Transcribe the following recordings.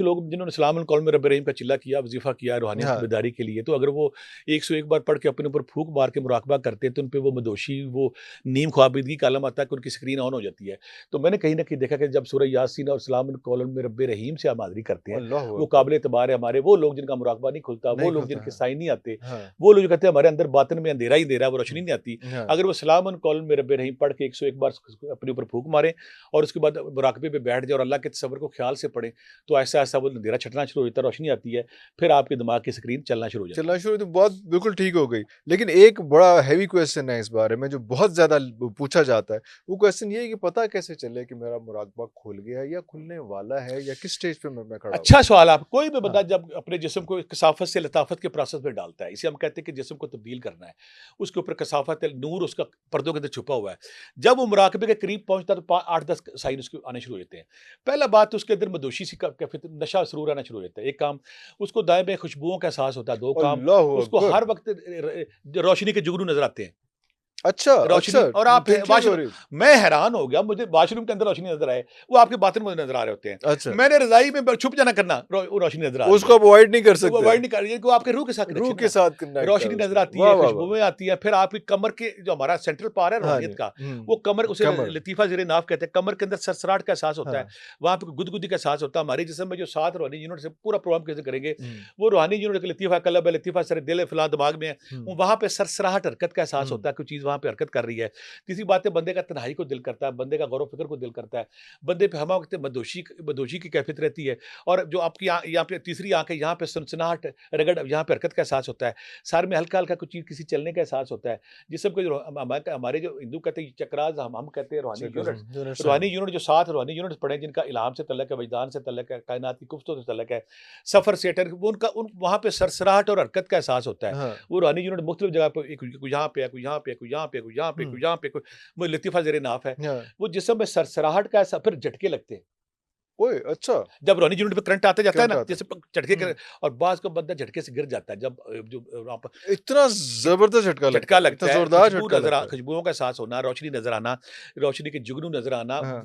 لوگ جنہوں نے سلام القول رب رحیم کا چلہ کیا، وظیفہ کیا روحانیت کی بیداری کے لیے، تو اگر وہ 101 بار پڑھ کے اپنے اوپر پھونک مار کے مراقبہ کرتے ہیں تو ان پہ وہ مدوشی، وہ نیم خوابیدگی کا عالم آتا ہے کہ ان کی اسکرین آن ہو جاتی ہے. تو میں نے کہیں نہ کہیں دیکھا کہ جب سورہ یاسین اور سلام القول رب رحیم سے ہم حاضری کرتے ہیں، اللہ وہ اکبر. قابل اعتبار ہے ہمارے. وہ لوگ جن کا مراقبہ نہیں کھلتا، وہ نہیں لوگ جن کھلتا کے ہے. سائن نہیں آتے، ہاں وہ لوگ جو کہتے ہیں ہمارے اندر باطن میں اندھیرا ہی اندھیرا ہے، وہ روشنی نہیں آتی. ہاں اگر وہ سلام القول رب رحیم پڑھ کے 101 بار اپنے اوپر پھونک ماریں اور اس کے بعد مراقبے پہ بیٹھ جائے اور اللہ کے تصور کو خیال سے پڑھیں، تو ایسا ایسا وہ اندھیرا چھٹنا شروع ہو جاتا ہے، روشنی آتی ہے، پھر آپ کے دماغ کی اسکرین چلنا شروع ہو جاتی ہے. چلنا شروع تو بات بالکل ٹھیک ہو گئی. لیکن ایک بڑا ہیوی کویسچن ہے اس بارے میں جو بہت زیادہ پوچھا جاتا ہے. وہ کویسچن یہ ہے کہ پتہ کیسے چلے کہ میرا مراقبہ کھل گیا ہے یا کھلنے والا ہے یا کس سٹیج پہ میں کھڑا ہوں. اچھا سوال. آپ کوئی بھی ہاں بندہ جب اپنے جسم کو کثافت سے لطافت کے پروسیس میں ڈالتا ہے، اسے ہم کہتے ہیں کہ جسم کو تبدیل کرنا ہے، اس کے اوپر کثافت نور اس کا پردوں کے اندر چھپا ہوا ہے. جب وہ مراقبے کے قریب پہنچتا ہے تو 8-10 سائن اس کے آنے شروع ہو جاتے ہیں. پہلا بات تو اس کے اندر مدوشی سی کیفیت، نشہ سرور آنا شروع ہو جاتا ہے. ایک کام اس کو دائیں بائیں خوشبوؤں کا احساس ہوتا ہے. دو کام اللہ اس کو اکبر. ہر وقت روشنی کے جگنو نظر آتے ہیں. اچھا روشنی. اور آپ ٹھیک ٹھیک واش ہو روم، رہی. میں حیران ہو گیا، مجھے واش روم کے اندر روشنی نظر آئے، وہ آپ کے باطن میں نظر آ رہے ہوتے ہیں. اچھا میں نے رضائی میں چھپ جانا کرنا، وہ روشنی نظر آ اس رہی کو ہے. اوائڈ نہیں کر تو وہ سکتے. ورڈ نہیں کر رہی ہے کہ وہ آپ کے روح کے ساتھ روح کنیکشن کے ہے. ساتھ کنیکٹ ہے روشنی اس نظر کا. آتی ہے، واہ واہ واہ. خوشبوئیں آتی ہیں. پھر آپ کی کمر کے جو ہمارا سینٹرل پار ہے ہاں جی. روحانیت کا، وہ کمر، اسے کمر. لطیفہ زیر ناف کہتے ہیں. کمر کے اندر سرسراہٹ کا احساس ہوتا ہے، ہاں. وہاں پہ گدگدی کا احساس ہوتا ہے. ہمارے جسم میں جو 7 روحانی یونٹ سے پورا پروگرام کیسے کریں گے، وہ روحانی یونٹ لطیفہ قلب ہے، لطیفہ سر دل ہے، فلاں دماغ میں ہے، وہاں پہ سرسراہٹ حرکت کا احساس ہوتا ہے، کوئی چیز وہاں پہ حرکت کر رہی ہے. تیسری بات ہے بندے کا تنہائی کو دل کرتا ہے، بندے کا غور و فکر کو دل کرتا ہے، بندے پہ ہمہ وقت مدوشی کی کیفیت رہتی ہے. اور جو آپ کی یہاں پہ تیسری آنکھ ہے، یہاں پہ سنسناہٹ، رگڑ، یہاں پہ حرکت کا احساس ہوتا ہے. سر میں ہلکا ہلکا کچھ چیز کسی چلنے کا احساس ہوتا ہے. جسم کے جو ہمارے جو ہندو کہتے ہیں چکراز، ہم کہتے ہیں روحانی یونٹس. روحانی یونٹ جو 7 روحانی یونٹس پڑے جن کا الہام سے تعلق ہے، وجدان سے تعلق ہے، کائنات کی گفتگو سے تعلق ہے، سفر سے وہاں پہ سرسراہٹ اور حرکت کا احساس ہوتا ہے. وہ روحانی یونٹ مختلف جگہ پہ، کوئی یہاں پہ ہے، کوئی یہاں پہ، کوئی یہاں پہ، کوئی یہاں پہ، کوئی یہاں پہ، کوئی لطیفہ زیر ناف ہے. وہ جسم میں سرسراہٹ کا ایسا، پھر جھٹکے لگتے ہیں. اچھا جب روحانی یونٹ پہ کرنٹ آتا جاتا ہے نا، کرنٹ آتا جیسے جھٹکے کر، اور بعض کو بندہ جھٹکے سے گر جاتا ہے. جب جو وہاں پر اتنا زبردست جھٹکا جھٹکا اتنا لگتا ہے، زوردار جھٹکا لگتا ہے. خوشبوؤں کا احساس ہونا، روشنی نظر آنا، روشنی کے جگنو نظر آنا، ہاں.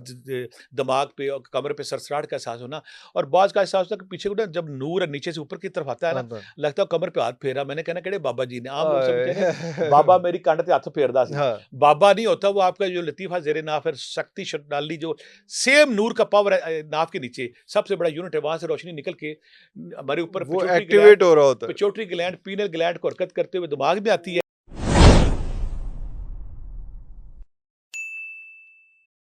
دماغ پہ اور کمر پہ سرسراہٹ کا احساس ہونا. اور بعض کا احساس ہوتا ہے کہ پیچھے کو نا جب نور ہے نیچے سے اوپر کی طرف آتا ہے نا، لگتا ہے کمر پہ ہاتھ پھیرا. میں نے کہنا کہ بابا جی نے، عام لوگ سمجھتے ہیں بابا میری کانڈ تے ہاتھ پھیردا سی. بابا نہیں ہوتا، وہ آپ کا جو لطیفہ زیر ناف ہے، شکتی شٹالی، جو سیم نور کا پاور ہے ناف کے نیچے سب سے بڑا یونٹ ہے، وہاں سے روشنی نکل کے ہمارے اوپر وہ ایکٹیویٹ ہو رہا ہوتا ہے. پچوٹری گلینڈ، پینل گلینڈ کو حرکت کرتے ہوئے دماغ میں آتی ہے.